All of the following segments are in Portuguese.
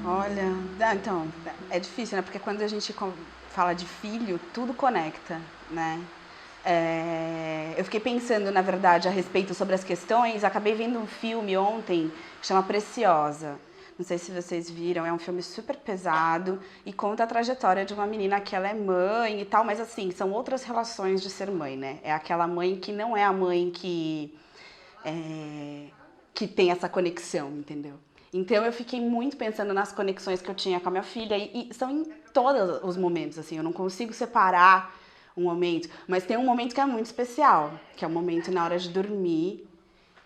Olha, então, é difícil, né? Porque quando a gente fala de filho, tudo conecta, né? Eu fiquei pensando, na verdade, a respeito sobre as questões. Acabei vendo um filme ontem que chama Preciosa. Não sei se vocês viram, é um filme super pesado e conta a trajetória de uma menina que ela é mãe e tal, mas assim, são outras relações de ser mãe, né? É aquela mãe que não é a mãe que tem essa conexão, entendeu? Então eu fiquei muito pensando nas conexões que eu tinha com a minha filha e são em todos os momentos, assim, eu não consigo separar um momento, mas tem um momento que é muito especial, que é o momento na hora de dormir,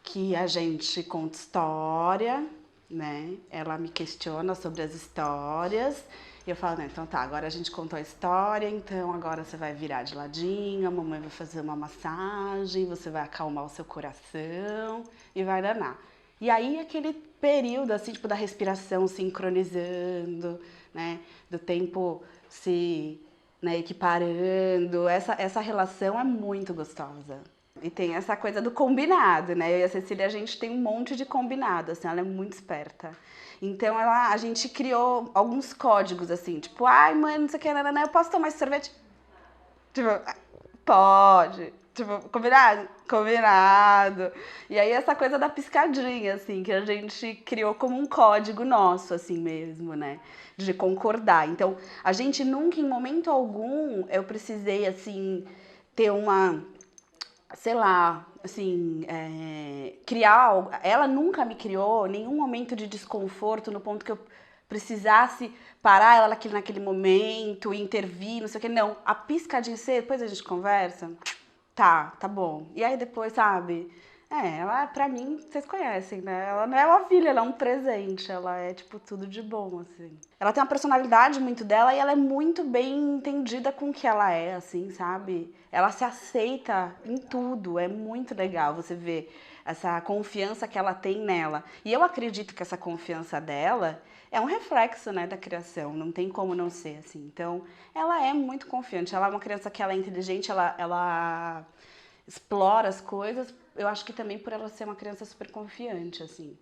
que a gente conta história, né? Ela me questiona sobre as histórias e eu falo, né, então tá, agora a gente contou a história, então agora você vai virar de ladinho, a mamãe vai fazer uma massagem, você vai acalmar o seu coração e vai danar. E aí aquele período, assim, tipo, da respiração sincronizando, né, do tempo se, né, equiparando, essa relação é muito gostosa. E tem essa coisa do combinado, né? Eu e a Cecília, a gente tem um monte de combinado, assim, ela é muito esperta. Então a gente criou alguns códigos, assim, tipo, ai, mãe, não sei o que, eu posso tomar esse sorvete? Tipo, pode. Tipo, combinado? Combinado. E aí essa coisa da piscadinha, assim, que a gente criou como um código nosso, assim mesmo, né? De concordar. Então, a gente nunca, em momento algum, eu precisei, assim, ter uma, sei lá, assim, criar algo. Ela nunca me criou nenhum momento de desconforto no ponto que eu precisasse parar ela naquele momento, intervir, não sei o que. Não, a piscadinha, depois a gente conversa. Tá bom. E aí depois, sabe? Ela, pra mim, vocês conhecem, né? Ela não é uma filha, ela é um presente. Ela é, tipo, tudo de bom, assim. Ela tem uma personalidade muito dela e ela é muito bem entendida com o que ela é, assim, sabe? Ela se aceita em tudo. É muito legal você ver essa confiança que ela tem nela. E eu acredito que essa confiança dela é um reflexo, né, da criação. Não tem como não ser, assim. Então, ela é muito confiante. Ela é uma criança que ela é inteligente, ela explora as coisas. Eu acho que também por ela ser uma criança super confiante, assim.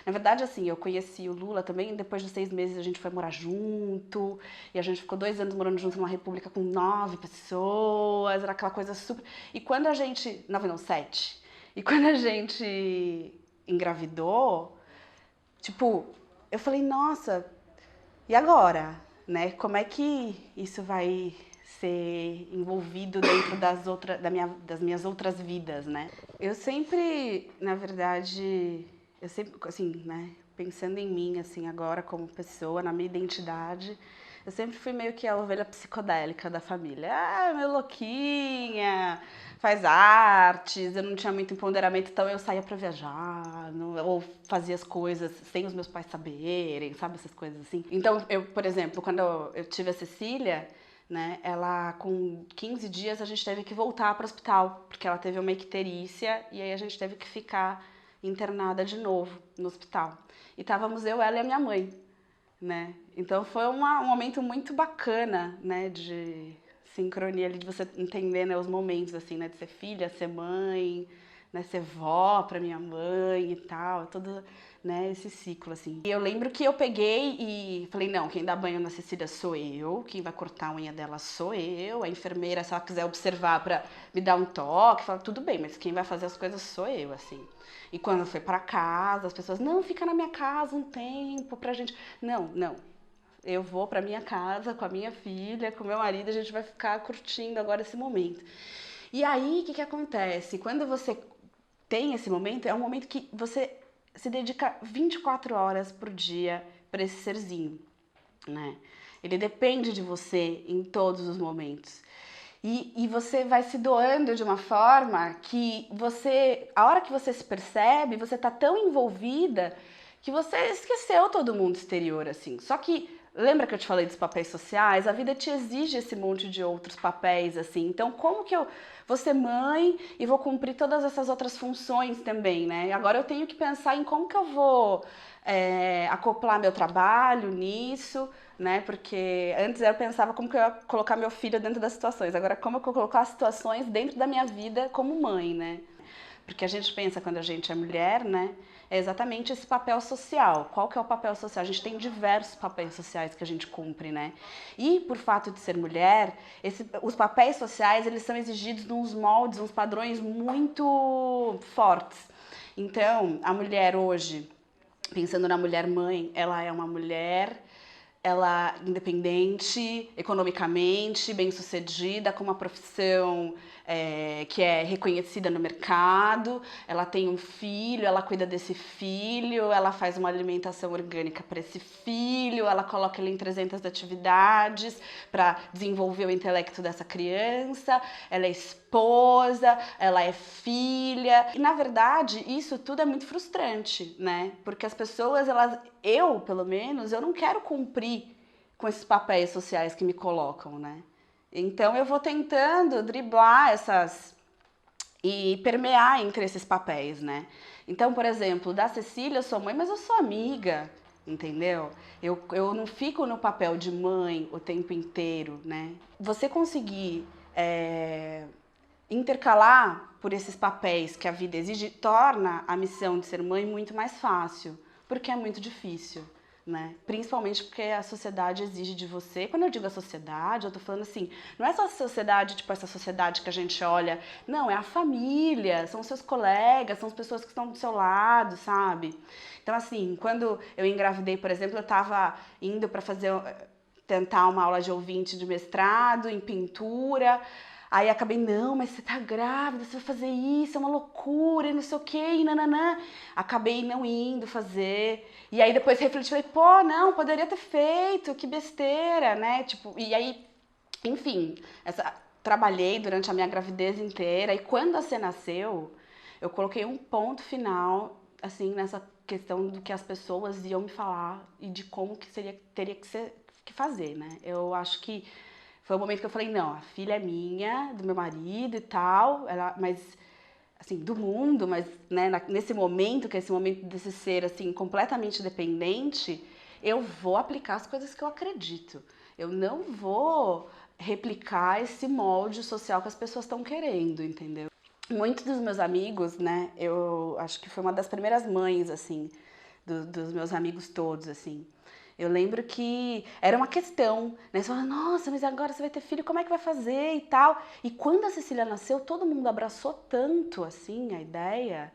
Na verdade, assim, eu conheci o Lula também, depois de 6 meses a gente foi morar junto, e a gente ficou 2 anos morando junto numa república com 9 pessoas, era aquela coisa super... E quando a gente... 9 não, 7. E quando a gente engravidou, tipo, eu falei, nossa, e agora? Né? Como é que isso vai ser envolvido dentro das minhas outras vidas, né? Eu sempre, na verdade, eu sempre, assim, né, pensando em mim, assim, agora como pessoa, na minha identidade, eu sempre fui meio que a ovelha psicodélica da família. Ah, meu louquinha, faz artes, eu não tinha muito empoderamento, então eu saía pra viajar, ou fazia as coisas sem os meus pais saberem, sabe, essas coisas assim. Então, eu, por exemplo, quando eu tive a Cecília, né, ela com 15 dias a gente teve que voltar para o hospital, porque ela teve uma icterícia e aí a gente teve que ficar internada de novo no hospital. E estávamos eu, ela e a minha mãe, né? Então foi um momento muito bacana, né, de sincronia ali, de você entender, né, os momentos, assim, né, de ser filha, ser mãe, né, ser vó pra minha mãe e tal, todo, né, esse ciclo, assim. E eu lembro que eu peguei e falei, não, quem dá banho na Cecília sou eu, quem vai cortar a unha dela sou eu, a enfermeira, se ela quiser observar pra me dar um toque, fala, tudo bem, mas quem vai fazer as coisas sou eu, assim. E quando foi pra casa, as pessoas, não, fica na minha casa um tempo pra gente... Não, eu vou pra minha casa com a minha filha, com o meu marido, a gente vai ficar curtindo agora esse momento. E aí, o que acontece? Quando você tem esse momento, é um momento que você se dedica 24 horas por dia para esse serzinho, né? Ele depende de você em todos os momentos. E você vai se doando de uma forma que você, a hora que você se percebe, você tá tão envolvida que você esqueceu todo mundo exterior, assim. Só que lembra que eu te falei dos papéis sociais? A vida te exige esse monte de outros papéis, assim. Então, como que eu vou ser mãe e vou cumprir todas essas outras funções também, né? Agora eu tenho que pensar em como que eu vou acoplar meu trabalho nisso, né? Porque antes eu pensava como que eu ia colocar meu filho dentro das situações. Agora, como eu vou colocar as situações dentro da minha vida como mãe, né? Porque a gente pensa quando a gente é mulher, né? É exatamente esse papel social. Qual que é o papel social? A gente tem diversos papéis sociais que a gente cumpre, né? E por fato de ser mulher, os papéis sociais, eles são exigidos nos moldes, uns padrões muito fortes. Então, a mulher hoje, pensando na mulher mãe, ela é uma mulher independente, economicamente, bem-sucedida, com uma profissão que é reconhecida no mercado, ela tem um filho, ela cuida desse filho, ela faz uma alimentação orgânica para esse filho, ela coloca ele em 300 atividades para desenvolver o intelecto dessa criança, ela é esposa, ela é filha. E, na verdade, isso tudo é muito frustrante, né? Porque as pessoas, eu, pelo menos, eu não quero cumprir com esses papéis sociais que me colocam, né? Então, eu vou tentando driblar e permear entre esses papéis, né? Então, por exemplo, da Cecília eu sou mãe, mas eu sou amiga, entendeu? Eu não fico no papel de mãe o tempo inteiro, né? Você conseguir intercalar por esses papéis que a vida exige torna a missão de ser mãe muito mais fácil, porque é muito difícil, né? Principalmente porque a sociedade exige de você. Quando eu digo a sociedade, eu tô falando assim, não é só a sociedade, tipo essa sociedade que a gente olha, não, é a família, são seus colegas, são as pessoas que estão do seu lado, sabe? Então, assim, quando eu engravidei, por exemplo, eu tava indo para tentar uma aula de ouvinte de mestrado em pintura. Aí acabei, não, mas você tá grávida, você vai fazer isso, é uma loucura, e não sei o que, e nananã. Acabei não indo fazer. E aí depois refleti, falei, pô, não, poderia ter feito, que besteira, né? Tipo, e aí, enfim, trabalhei durante a minha gravidez inteira. E quando a Cê nasceu, eu coloquei um ponto final, assim, nessa questão do que as pessoas iam me falar e de como que teria que fazer, né? Eu acho que foi o momento que eu falei, não, a filha é minha, do meu marido e tal, mas, assim, do mundo, mas, né, nesse momento, que é esse momento desse ser, assim, completamente dependente, eu vou aplicar as coisas que eu acredito. Eu não vou replicar esse molde social que as pessoas estão querendo, entendeu? Muitos dos meus amigos, né, eu acho que foi uma das primeiras mães, assim, dos meus amigos todos, assim. Eu lembro que era uma questão, né? Você fala, nossa, mas agora você vai ter filho, como é que vai fazer e tal? E quando a Cecília nasceu, todo mundo abraçou tanto, assim, a ideia,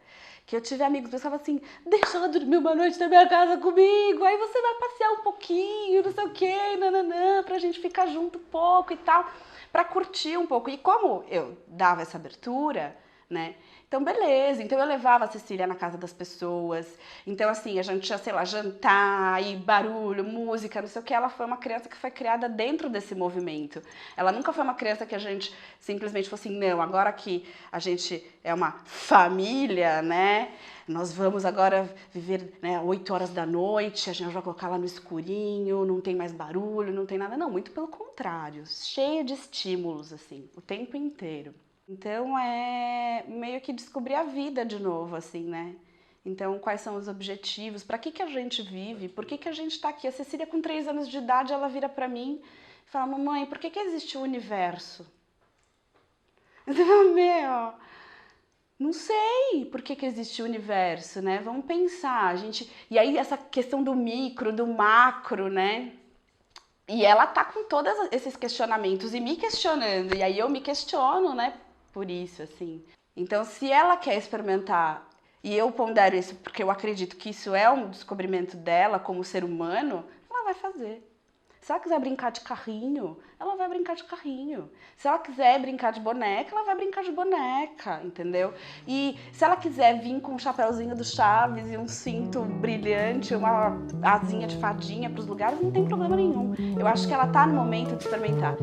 que eu tive amigos que pensavam assim, deixa ela dormir uma noite na minha casa comigo, aí você vai passear um pouquinho, não sei o quê, nananã, pra gente ficar junto um pouco e tal, pra curtir um pouco. E como eu dava essa abertura, né? Então, beleza. Então, eu levava a Cecília na casa das pessoas. Então, assim, a gente ia, sei lá, jantar, e barulho, música, não sei o que. Ela foi uma criança que foi criada dentro desse movimento. Ela nunca foi uma criança que a gente simplesmente falou assim, não, agora que a gente é uma família, né? Nós vamos agora viver, né, 8 horas da noite, a gente vai colocar lá no escurinho, não tem mais barulho, não tem nada. Não, muito pelo contrário. Cheia de estímulos, assim, o tempo inteiro. Então é meio que descobrir a vida de novo, assim, né? Então, quais são os objetivos? Para que a gente vive? Por que a gente tá aqui? A Cecília, com 3 anos de idade, ela vira para mim e fala, mamãe, por que existe o universo? Eu falo, meu, não sei por que existe o universo, né? Vamos pensar, a gente... E aí essa questão do micro, do macro, né? E ela tá com todos esses questionamentos e me questionando, e aí eu me questiono, né? Por isso, assim. Então, se ela quer experimentar, e eu pondero isso porque eu acredito que isso é um descobrimento dela como ser humano, ela vai fazer. Se ela quiser brincar de carrinho, ela vai brincar de carrinho. Se ela quiser brincar de boneca, ela vai brincar de boneca, entendeu? E se ela quiser vir com um chapéuzinho do Chaves e um cinto brilhante, uma asinha de fadinha para os lugares, não tem problema nenhum. Eu acho que ela tá no momento de experimentar.